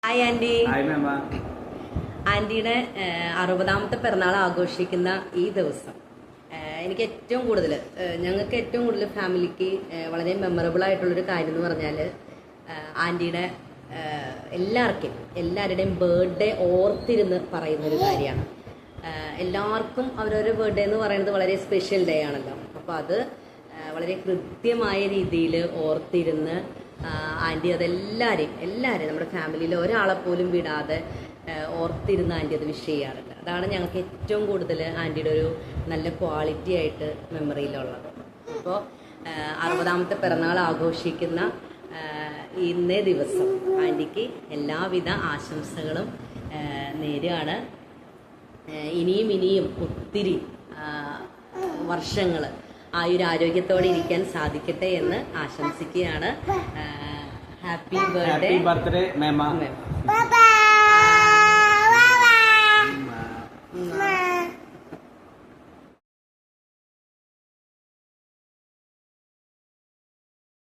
Hi aunty. Hi മേമ. ആൻറ്റിയുടെ 60ാമത്തെ പിറന്നാൾ ആഘോഷിക്കുന്ന ഈ ദിവസം എനിക്ക് ഏറ്റവും കൂടുതൽ ഞങ്ങൾക്ക് ഏറ്റവും കൂടുതൽ ഫാമിലിക്ക് വളരെ മെമ്മറബിൾ ആയിട്ടുള്ളൊരു കാര്യം എന്ന് പറഞ്ഞാൽ ആൻറ്റിയുടെ എല്ലാവരുടെയും ബർത്ത്ഡേ ഓർത്തിരുന്ന് പറയുന്നൊരു കാര്യമാണ്. എല്ലാവർക്കും അവരവരുടെ ബർത്ത്ഡേ എന്ന് പറയുന്നത് വളരെ സ്പെഷ്യൽ ഡേ ആണല്ലോ. അപ്പോൾ അത് വളരെ കൃത്യമായ രീതിയിൽ ഓർത്തിരുന്ന് ആൻറ്റി അതെല്ലാവരെയും നമ്മുടെ ഫാമിലിയിൽ ഒരാളെ പോലും വിടാതെ ഓർത്തിരുന്ന് ആൻറ്റി അത് വിഷ് ചെയ്യാറുണ്ട്. അതാണ് ഞങ്ങൾക്ക് ഏറ്റവും കൂടുതൽ ആൻറ്റിയുടെ ഒരു നല്ല ക്വാളിറ്റി ആയിട്ട് മെമ്മറിയിലുള്ളത്. അപ്പോൾ 60ാമത്തെ പിറന്നാൾ ആഘോഷിക്കുന്ന ഇന്നേ ദിവസം ആൻറ്റിക്ക് എല്ലാവിധ ആശംസകളും നേരുകയാണ്. ഇനിയും ഒത്തിരി വർഷങ്ങൾ ആയുരാരോഗ്യത്തോടെ ഇരിക്കാൻ സാധിക്കട്ടെ എന്ന് ആശംസിക്കുകയാണ്. ഹാപ്പി ബർത്ത്ഡേ മേമ. ബൈ.